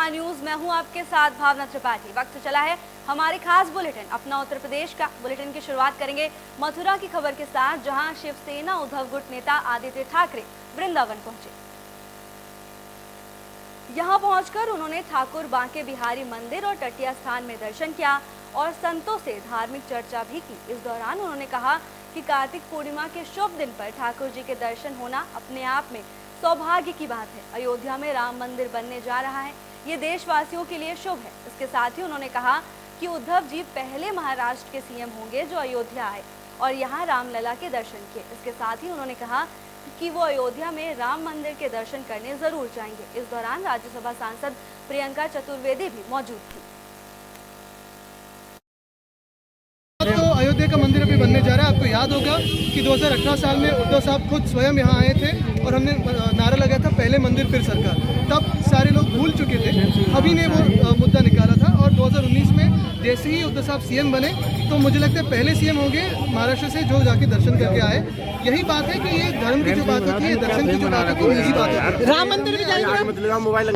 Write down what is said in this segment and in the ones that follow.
Star news, मैं हूं आपके साथ भावना त्रिपाठी। वक्त चला है हमारे खास बुलेटिन अपना उत्तर प्रदेश का। बुलेटिन की शुरुआत करेंगे मथुरा की खबर के साथ, जहां शिवसेना उद्धव गुट नेता आदित्य ठाकरे वृंदावन पहुंचे। यहां पहुंचकर उन्होंने ठाकुर बांके बिहारी मंदिर और टटिया स्थान में दर्शन किया और संतों से धार्मिक चर्चा भी की। इस दौरान उन्होंने कहा कि कार्तिक पूर्णिमा के शुभ दिन पर ठाकुर जी के दर्शन होना अपने आप में सौभाग्य की बात है। अयोध्या में राम मंदिर बनने जा रहा है, ये देशवासियों के लिए शुभ है। इसके साथ ही उन्होंने कहा कि उद्धव जी पहले महाराष्ट्र के सीएम होंगे जो अयोध्या आए और यहाँ रामलला के दर्शन किए। इसके साथ ही उन्होंने कहा कि वो अयोध्या में राम मंदिर के दर्शन करने जरूर जाएंगे। इस दौरान राज्यसभा सांसद प्रियंका चतुर्वेदी भी मौजूद थी। तो अयोध्या का मंदिर अभी बनने जा रहा है। आपको याद होगा कि 2018 साल में उद्धव साहब खुद स्वयं यहाँ आए थे और हमने नारा लगाया था पहले मंदिर फिर सरकार। तब सारे लोग भूल चुके थे, अभी ने वो मुद्दा निकाला था। और 2019 में जैसे ही उद्धव साहब सीएम बने तो मुझे लगता है पहले सीएम होंगे महाराष्ट्र से जो जाके दर्शन करके आए। यही बात है कि ये धर्म की जो बात होती है, दर्शन की जो बात होती है, निजी बात होती है। राम मंदिर भी जाएंगे,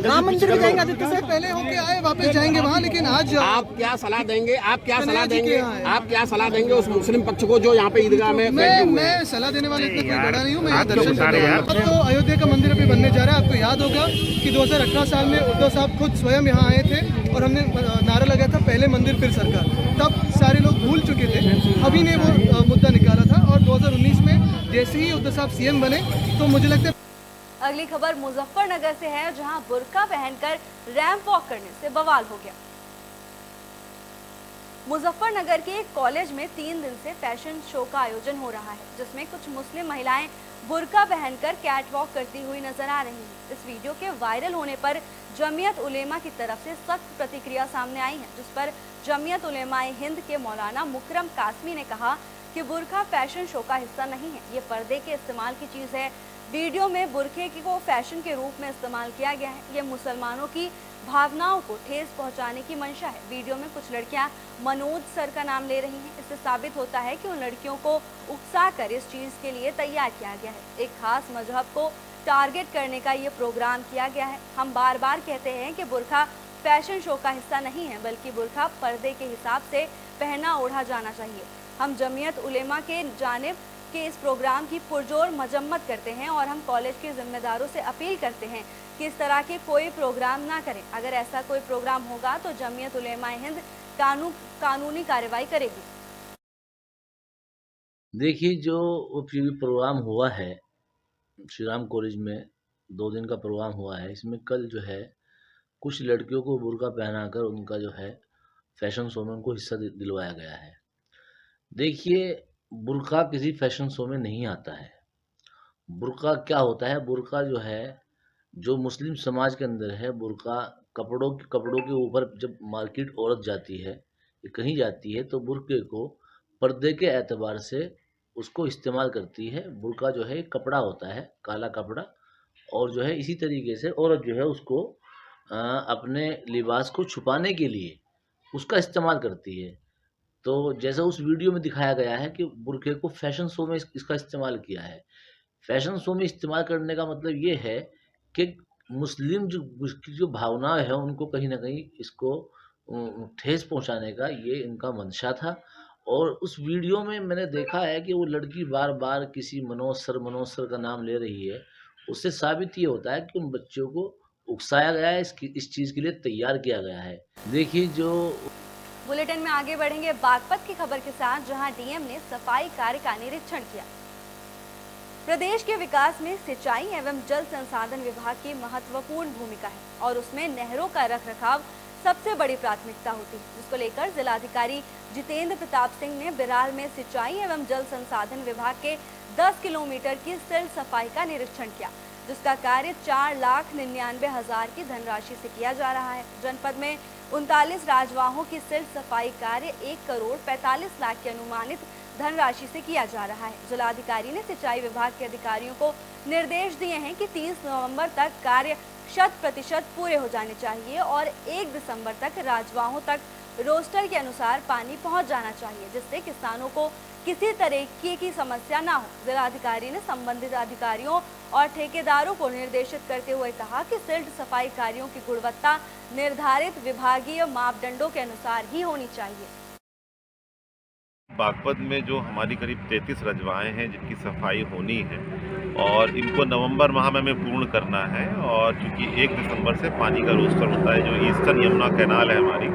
राम मंदिर भी जाएंगे आदित्य साहब। पहले होके आए, वापस जाएंगे वहाँ। लेकिन आज आप क्या सलाह देंगे, आप क्या सलाह देंगे उस मुस्लिम पक्ष को जो यहाँ पे ईदगाह में मैं सलाह देने वाला इतना कोई बड़ा नहीं हूँ। मैं यहाँ दर्शन कर रहा हूँ। तो अयोध्या का मंदिर अभी बनने जा रहा है। आपको याद होगा कि 2018 साल में उद्धव साहब खुद स्वयं यहाँ आए थे और हमने नारा लगाया था पहले मंदिर फिर सरकार। तब सारे लोग भूल चुके थे, अभी ने वो मुद्दा निकाला था। और 2019 में जैसे ही उद्धव साहब सीएम बने तो मुझे लगता है। अगली खबर मुजफ्फरनगर से है, जहां बुर्का पहनकर रैंप वॉक करने से बवाल हो गया। मुजफ्फरनगर के एक कॉलेज में 3 दिन से फैशन शो का आयोजन हो रहा है, जिसमें कुछ मुस्लिम महिलाएं बुर्का पहनकर कैट वॉक करती हुई नजर आ रही हैं। इस वीडियो के वायरल होने पर जमीयत उलेमा की तरफ से सख्त प्रतिक्रिया सामने आई है, जिस पर जमीयत उलेमा हिंद के मौलाना मुकरम कासमी ने कहा कि बुर्का फैशन शो का हिस्सा नहीं है, ये पर्दे के इस्तेमाल की चीज है। वीडियो में बुर्के को फैशन के रूप में इस्तेमाल किया गया है। ये मुसलमानों की भावनाओं को ठेस पहुंचाने की मंशा है। वीडियो में कुछ लड़कियां मनोज सर का नाम ले रही हैं। इससे साबित होता है कि उन लड़कियों को उकसाकर इस चीज के लिए तैयार किया गया है। एक खास मजहब को टारगेट करने का ये प्रोग्राम किया गया है। हम बार बार कहते हैं कि बुर्का फैशन शो का हिस्सा नहीं है, बल्कि बुर्का पर्दे के हिसाब से पहना ओढ़ा जाना चाहिए। हम जमीयत उलेमा के जानिब के इस प्रोग्राम की पुरजोर मजम्मत करते हैं और हम कॉलेज के जिम्मेदारों से अपील करते हैं कि इस तरह के कोई प्रोग्राम ना करें। अगर ऐसा कोई प्रोग्राम होगा तो जमीयत उलेमा हिंद कानूनी कार्रवाई करेगी। देखिए, जो प्रोग्राम हुआ है श्री राम कॉलेज में, 2 दिन का प्रोग्राम हुआ है। इसमें कल जो है कुछ लड़कियों को बुर्का पहनाकर उनका जो है फैशन शो में उनको हिस्सा दिलवाया गया है। देखिए, बुर्का किसी फैशन शो में नहीं आता है। बुर्का क्या होता है? बुर्का जो है, जो मुस्लिम समाज के अंदर है, बुर्का कपड़ों के ऊपर जब मार्केट औरत जाती है या कहीं जाती है तो बुर्के को पर्दे के एतबार से उसको इस्तेमाल करती है। बुर्का जो है एक कपड़ा होता है, काला कपड़ा, और जो है इसी तरीके से औरत जो है उसको अपने लिबास को छुपाने के लिए उसका इस्तेमाल करती है। तो जैसा उस वीडियो में दिखाया गया है कि बुर्के को फैशन शो में इसका इस्तेमाल किया है। फैशन शो में इस्तेमाल करने का मतलब ये है कि मुस्लिम जो भावनाएं हैं उनको कहीं ना कहीं इसको ठेस पहुंचाने का ये इनका मंशा था। और उस वीडियो में मैंने देखा है कि वो लड़की बार बार किसी मनोज सर का नाम ले रही है। उससे साबित ये होता है कि उन बच्चों को उकसाया गया है, इस चीज़ के लिए तैयार किया गया है। देखिए, जो बुलेटिन में आगे बढ़ेंगे बागपत की खबर के साथ, जहां डीएम ने सफाई कार्य का निरीक्षण किया। प्रदेश के विकास में सिंचाई एवं जल संसाधन विभाग की महत्वपूर्ण भूमिका है और उसमें नहरों का रखरखाव सबसे बड़ी प्राथमिकता होती है, जिसको लेकर जिलाधिकारी जितेंद्र प्रताप सिंह ने बिराल में सिंचाई एवं जल संसाधन विभाग के 10 किलोमीटर की सिल्ट सफाई का निरीक्षण किया, जिसका कार्य 4,99,000 की धनराशि से किया जा रहा है। जनपद में 39 राजवाहों की सिल्ट सफाई कार्य 1,45,00,000 की अनुमानित धनराशि से किया जा रहा है। जिलाधिकारी ने सिंचाई विभाग के अधिकारियों को निर्देश दिए हैं कि 30 नवंबर तक कार्य 100% पूरे हो जाने चाहिए और 1 दिसंबर तक राजवाहों तक रोस्टर के अनुसार पानी पहुंच जाना चाहिए, जिससे किसानों को किसी तरीके की समस्या ना हो। जिलाधिकारी ने संबंधित अधिकारियों और ठेकेदारों को निर्देशित करते हुए कहा कि सिल्ट सफाई कार्यों की गुणवत्ता निर्धारित विभागीय मापदंडों के अनुसार ही होनी चाहिए। बागपत में जो हमारी करीब 33 रजवाएं हैं जिनकी सफाई होनी है और इनको नवंबर माह में हमें पूर्ण करना है। और चूंकि 1 दिसंबर से पानी का रोस्टर होता है, जो ईस्टर्न यमुना कैनाल है हमारी,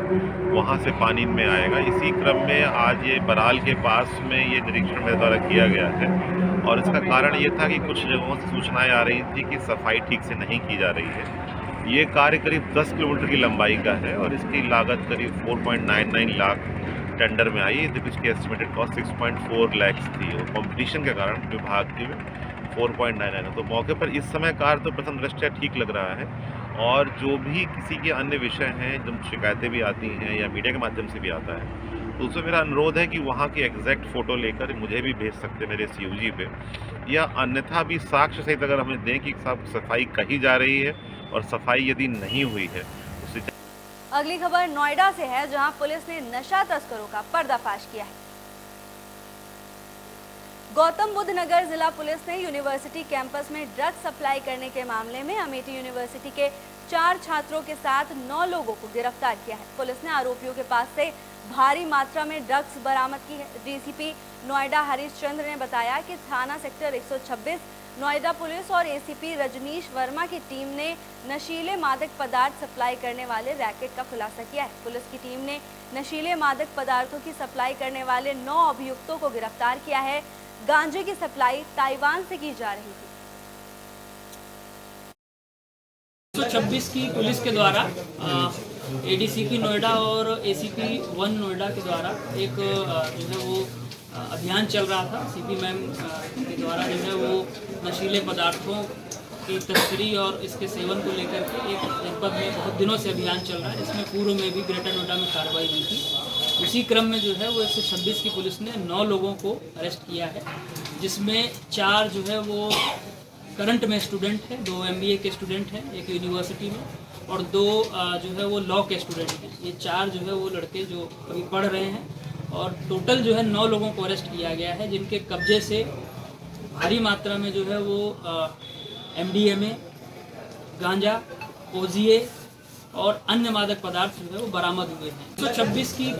वहाँ से पानी इनमें आएगा। इसी क्रम में आज ये बराल के पास में ये निरीक्षण मेरे द्वारा किया गया है और इसका कारण ये था कि कुछ जगहों से सूचनाएं आ रही थी कि सफाई ठीक से नहीं की जा रही है। ये कार्य करीब 10 किलोमीटर की लंबाई का है और इसकी लागत करीब 4.99 लाख टेंडर में आई, जब इसकी एस्टिमेटेड कॉस्ट 6.4 लाख थी और कंपटीशन के कारण विभाग की 4.99 है। तो मौके पर इस समय कार्य तो प्रथम दृष्टया ठीक लग रहा है और जो भी किसी के अन्य विषय हैं, जब शिकायतें भी आती हैं या मीडिया के माध्यम से भी आता है, तो उसमें मेरा अनुरोध है कि वहाँ की एग्जैक्ट फ़ोटो लेकर मुझे भी भेज सकते मेरे CUG पे, या अन्यथा भी साक्ष्य सहित अगर हमें दें कि सफाई कही जा रही है और सफाई यदि नहीं हुई है। अगली खबर नोएडा से है, जहां पुलिस ने नशा तस्करों का पर्दाफाश किया है। गौतम बुद्ध नगर जिला पुलिस ने यूनिवर्सिटी कैंपस में ड्रग्स सप्लाई करने के मामले में अमेठी यूनिवर्सिटी के 4 छात्रों के साथ 9 लोगों को गिरफ्तार किया है। पुलिस ने आरोपियों के पास से भारी मात्रा में ड्रग्स बरामद की है। DCP नोएडा हरीश चंद्र ने बताया कि थाना सेक्टर 126 नोएडा पुलिस और ACP रजनीश वर्मा की टीम ने नशीले मादक पदार्थ सप्लाई करने वाले रैकेट का खुलासा किया है। पुलिस की टीम ने नशीले मादक पदार्थों की सप्लाई करने वाले 9 अभियुक्तों को गिरफ्तार किया है। गांजे की सप्लाई ताइवान से की जा रही थी। 126 की पुलिस के द्वारा ADCP नोएडा और ACP 1 नोएडा के द्वारा एक जो है वो अभियान चल रहा था। CP मैम के द्वारा जो है वो नशीले पदार्थों की तस्करी और इसके सेवन को लेकर के एक जनपद में बहुत दिनों से अभियान चल रहा है। इसमें पूर्व में भी ग्रेटर नोएडा में कार्रवाई हुई थी। उसी क्रम में जो है वो 126 की पुलिस ने 9 लोगों को अरेस्ट किया है, जिसमें 4 जो है वो करंट में स्टूडेंट है, 2 MBA के स्टूडेंट हैं एक यूनिवर्सिटी में, और 2 जो है वो लॉ के स्टूडेंट हैं। ये 4 जो है वो लड़के जो अभी पढ़ रहे हैं, और टोटल जो है 9 लोगों को अरेस्ट किया गया है, जिनके कब्जे से भारी मात्रा में जो है वो MDMA, गांजा, OGA और अन्य मादक पदार्थ जो है वो बरामद हुए हैं। 126 की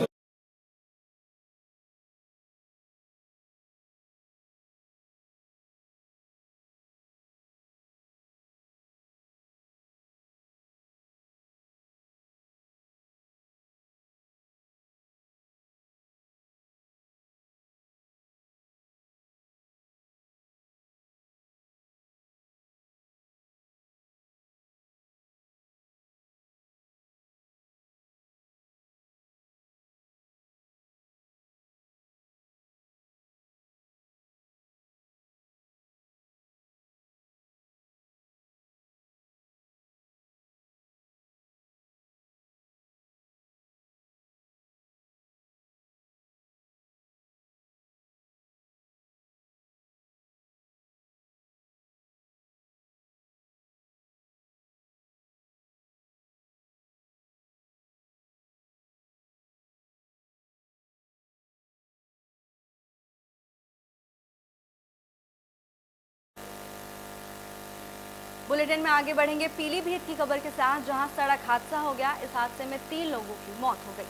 बुलेटिन में आगे बढ़ेंगे पीलीभीत की खबर के साथ, जहां सड़क हादसा हो गया। इस हादसे में 3 लोगों की मौत हो गई।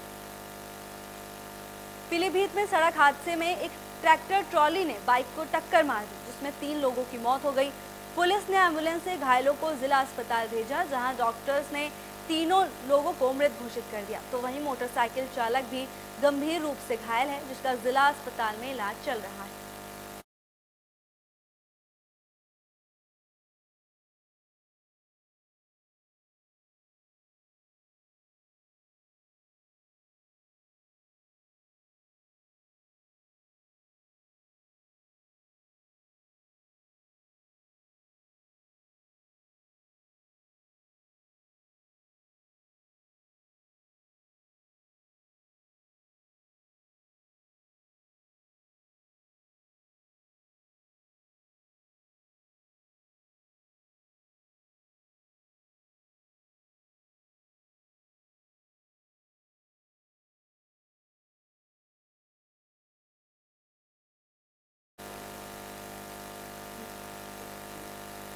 पीलीभीत में सड़क हादसे में एक ट्रैक्टर ट्रॉली ने बाइक को टक्कर मार दी, जिसमें 3 लोगों की मौत हो गई। पुलिस ने एम्बुलेंस से घायलों को जिला अस्पताल भेजा, जहां डॉक्टर्स ने तीनों लोगों को मृत घोषित कर दिया। तो वहीं मोटरसाइकिल चालक भी गंभीर रूप से घायल है, जिसका जिला अस्पताल में इलाज चल रहा है।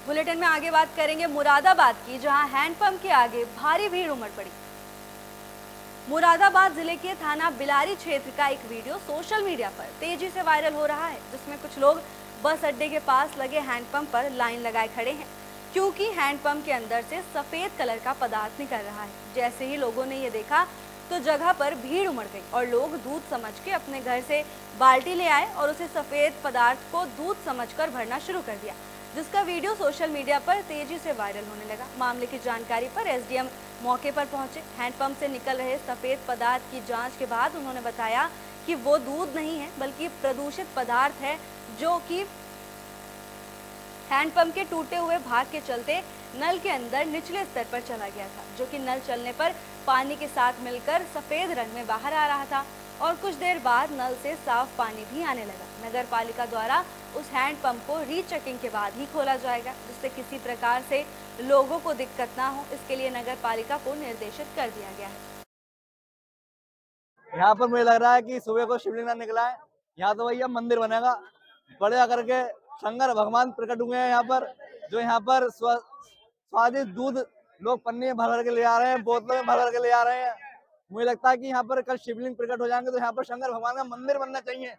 बुलेटिन में आगे बात करेंगे मुरादाबाद की, जहां हैंडपंप के आगे भारी भीड़ उमड़ पड़ी। मुरादाबाद जिले के थाना बिलारी क्षेत्र का एक वीडियो सोशल मीडिया पर तेजी से वायरल हो रहा है, जिसमें कुछ लोग बस अड्डे के पास लगे हैंडपंप पर लाइन लगाए खड़े हैं, क्योंकि हैंडपंप के अंदर से सफेद कलर का पदार्थ निकल रहा है। जैसे ही लोगों ने ये देखा तो जगह पर भीड़ उमड़ गई और लोग दूध समझ के अपने घर से बाल्टी ले आए और उसे सफेद पदार्थ को दूध समझकर भरना शुरू कर दिया, जिसका वीडियो सोशल मीडिया पर तेजी से वायरल होने लगा। मामले की जानकारी पर एसडीएम मौके पर पहुंचे। हैंडपंप से निकल रहे सफेद पदार्थ की जांच के बाद उन्होंने बताया कि वो दूध नहीं है बल्कि प्रदूषित पदार्थ है, जो कि हैंडपंप के टूटे हुए भाग के चलते नल के अंदर निचले स्तर पर चला गया था, जो कि नल चलने पर पानी के साथ मिलकर सफेद रंग में बाहर आ रहा था और कुछ देर बाद नल से साफ पानी भी आने लगा। नगर पालिका द्वारा उस हैंडपंप को रीचेकिंग के बाद ही खोला जाएगा, जिससे किसी प्रकार से लोगों को दिक्कत ना हो। इसके लिए नगर पालिका को निर्देशित कर दिया गया है। यहाँ पर मुझे लग रहा है कि सुबह को शिवलिंग ना निकला है। यहाँ तो भैया मंदिर बनेगा, बड़े आकर के शंकर भगवान प्रकट हुए हैं यहाँ पर, जो यहाँ पर स्वादिष्ट दूध लोग पन्नी में भर भर के ले आ रहे हैं, बोतलों में भर भर के ले आ रहे हैं। मुझे लगता है कि यहाँ पर कल शिवलिंग प्रकट हो जाएंगे तो यहाँ पर शंकर भगवान का मंदिर बनना चाहिए।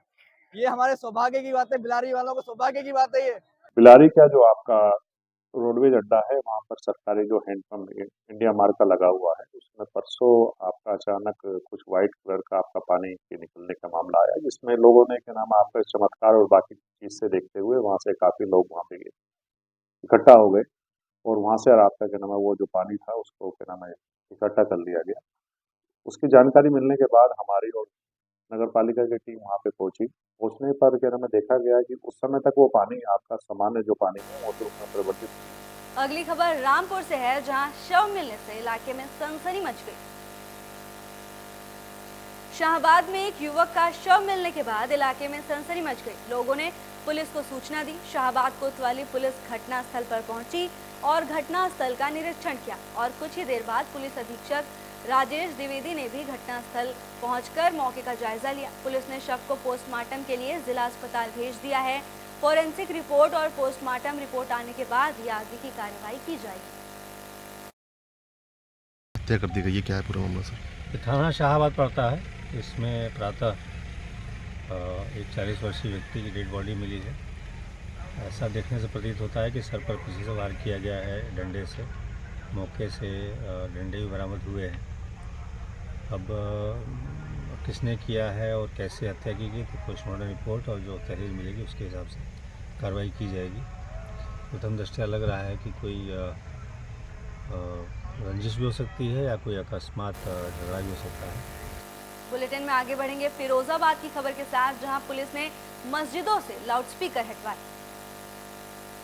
ये हमारे सौभाग्य की बात है, बिलारी वालों को सौभाग्य की बात है। ये बिलारी का जो आपका रोडवेज अड्डा है, वहाँ पर सरकारी जो हैंडपंप इंडिया मार्क का लगा हुआ है, उसमें परसों आपका अचानक कुछ व्हाइट कलर का आपका पानी के निकलने का मामला आया, जिसमें लोगों ने क्या नाम आपका चमत्कार और बाकी चीज से देखते हुए वहाँ से काफी लोग वहाँ पे इकट्ठा हो गए और वहाँ से आपका क्या नाम है वो जो पानी था उसको क्या नाम है इकट्ठा कर लिया गया। उसकी जानकारी मिलने के बाद हमारी और नगर पालिका की टीम वहाँ पे पहुंचने पर क्या नाम है देखा गया कि उस समय तक वो पानी आपका सामान्य जो पानी है वो तो उसमें परिवर्तित। अगली खबर रामपुर से है, जहां शव मिलने से इलाके में सनसनी मच गई। शाहबाद में एक युवक का शव मिलने के बाद इलाके में सनसनी मच गई। लोगों ने पुलिस को सूचना दी। शाहबाद कोतवाली पुलिस घटनास्थल पर पहुंची और घटनास्थल का निरीक्षण किया और कुछ ही देर बाद पुलिस अधीक्षक राजेश द्विवेदी ने भी घटनास्थल पहुंचकर मौके का जायजा लिया। पुलिस ने शव को पोस्टमार्टम के लिए जिला अस्पताल भेज दिया है। फोरेंसिक रिपोर्ट और पोस्टमार्टम रिपोर्ट आने के बाद ही आगे की कार्रवाई की जाएगी। हत्या कर दी गई, ये क्या है पूरा मामला सर? थाना शाहबाद पड़ता है। इसमें प्रातः एक 40 वर्षीय व्यक्ति की डेड बॉडी मिली है। ऐसा देखने से प्रतीत होता है कि सर पर किसी से वार किया गया है डंडे से। मौके से डंडे भी बरामद हुए हैं। अब किसने किया है और कैसे हत्या की गई तो पोस्टमार्टम रिपोर्ट और जो तहरीर मिलेगी उसके हिसाब से कार्रवाई की जाएगी। प्रथम दृष्टया लग रहा है कि कोई रंजिश भी हो सकती है या कोई अकस्मात झगड़ा भी हो सकता है। बुलेटिन में आगे बढ़ेंगे फिरोजाबाद की खबर के साथ, जहां पुलिस ने मस्जिदों से लाउडस्पीकर हटवाए।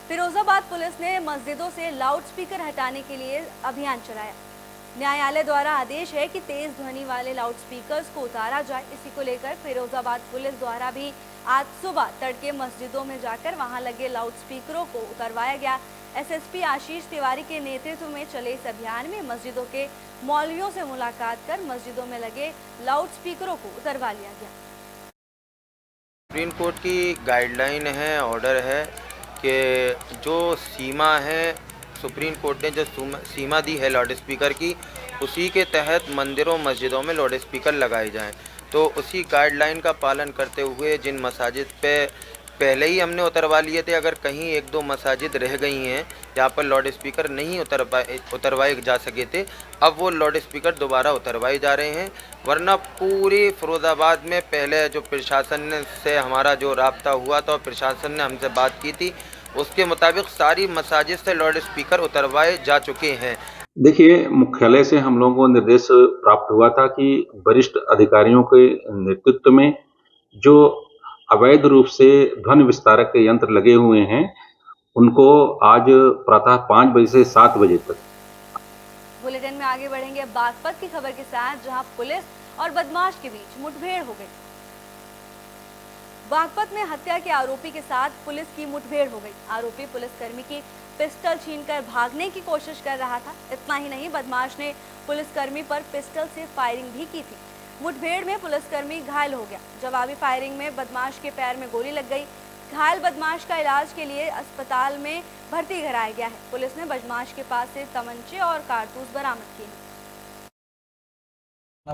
फिरोजाबाद पुलिस ने मस्जिदों से लाउडस्पीकर हटाने के लिए अभियान चलाया। न्यायालय द्वारा आदेश है कि तेज ध्वनि वाले लाउडस्पीकर्स को उतारा जाए। इसी को लेकर फिरोजाबाद पुलिस द्वारा भी आज सुबह तड़के मस्जिदों में जाकर वहां लगे लाउडस्पीकरों को उतरवाया गया। एसएसपी आशीष तिवारी के नेतृत्व में चले इस अभियान में मस्जिदों के मौलवियों से मुलाकात कर मस्जिदों में लगे लाउडस्पीकरों को उतरवा लिया गया। सुप्रीम कोर्ट की गाइडलाइन है, ऑर्डर है कि जो सीमा है, सुप्रीम कोर्ट ने जो सीमा दी है लाउड स्पीकर की, उसी के तहत मंदिरों मस्जिदों में लाउड स्पीकर लगाए जाएं। तो उसी गाइडलाइन का पालन करते हुए जिन मसाजिद पे पहले ही हमने उतरवा लिए थे, अगर कहीं एक दो मसाजिद रह गई हैं जहाँ पर लाउड स्पीकर नहीं उतरवाए जा सके थे, अब वो लाउड स्पीकर दोबारा उतरवाए जा रहे हैं। वरना पूरी फिरोजाबाद में पहले जो प्रशासन से हमारा जो राब्ता हुआ था, प्रशासन ने हमसे बात की थी, उसके मुताबिक सारी मसाजिद से लाउड स्पीकर उतरवाए जा चुके हैं। देखिए, मुख्यालय से हम लोगों को निर्देश प्राप्त हुआ था कि वरिष्ठ अधिकारियों के नेतृत्व में जो अवैध रूप से ध्वनि विस्तारक के यंत्र लगे हुए हैं, उनको आज प्रातः 5 बजे से 7 बजे तक। बुलेटिन में आगे बढ़ेंगे बागपत की खबर के साथ, जहां पुलिस और बदमाश के बीच मुठभेड़ हो गई। बागपत में हत्या के आरोपी के साथ पुलिस की मुठभेड़ हो गई। आरोपी पुलिसकर्मी की पिस्टल छीनकर भागने की कोशिश कर रहा था। इतना ही नहीं, बदमाश ने पुलिसकर्मी पर पिस्टल से फायरिंग भी की थी। मुठभेड़ में पुलिसकर्मी घायल हो गया। जवाबी फायरिंग में बदमाश के पैर में गोली लग गई। घायल बदमाश का इलाज के लिए अस्पताल में भर्ती कराया गया है। पुलिस ने बदमाश के पास से तमंचे और कारतूस बरामद किए हैं।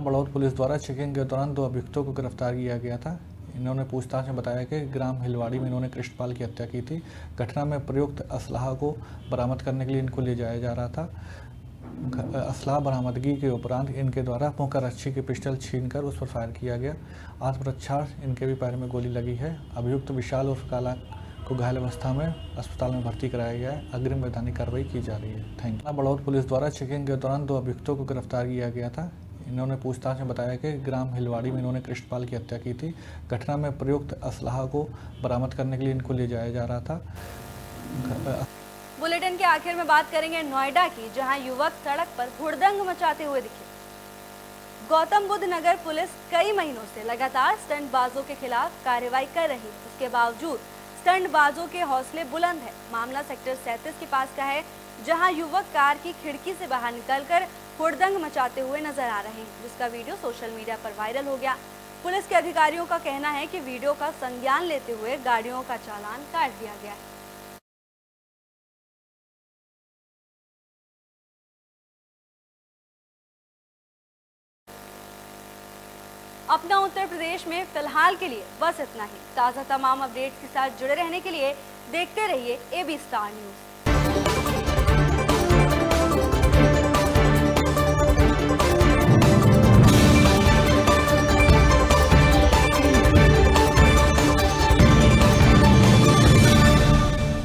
बड़ौद पुलिस द्वारा चेकिंग के दौरान 2 अभियुक्तों को गिरफ्तार किया गया था। इन्होंने पूछताछ में बताया कि ग्राम हिलवाड़ी में इन्होंने कृष्णपाल की हत्या की थी। घटना में प्रयुक्त असलाह को बरामद करने के लिए इनको ले जाया जा रहा था। असलाह बरामदगी के उपरांत इनके द्वारा मुखरच्छी की पिस्टल छीनकर उस पर फायर किया गया। आत्मरक्षार्थ इनके भी पैर में गोली लगी है। अभियुक्त विशाल उर्फ काला को घायल अवस्था में अस्पताल में भर्ती कराया गया है। अग्रिम वैधानिक कार्रवाई की जा रही है। Thank you. बड़ौद पुलिस द्वारा चेकिंग के दौरान 2 अभियुक्तों को गिरफ्तार किया गया था। इन्होंने पूछताछ में बताया कि ग्राम हिलवाड़ी में इन्होंने कृष्णपाल की हत्या की थी। घटना में प्रयुक्त असलाह को बरामद करने के लिए इनको ले जाया जा रहा था। बुलेटिन के आखिर में बात करेंगे नोएडा की, जहां युवक सड़क पर हुड़दंग मचाते हुए दिखे। गौतम बुद्ध नगर पुलिस कई महीनों से लगातार स्टंटबाजों के खिलाफ कार्रवाई कर रही है। उसके बावजूद स्टंटबाजों के हौसले बुलंद है। मामला सेक्टर 37 के पास का है, जहां युवक कार की खिड़की से बाहर निकलकर हुड़दंग मचाते हुए नजर आ रहे हैं, जिसका वीडियो सोशल मीडिया पर वायरल हो गया। पुलिस के अधिकारियों का कहना है कि वीडियो का संज्ञान लेते हुए गाड़ियों का चालान काट दिया गया है। अपना उत्तर प्रदेश में फिलहाल के लिए बस इतना ही। ताज़ा तमाम अपडेट्स के साथ जुड़े रहने के लिए देखते रहिए AB स्टार न्यूज़।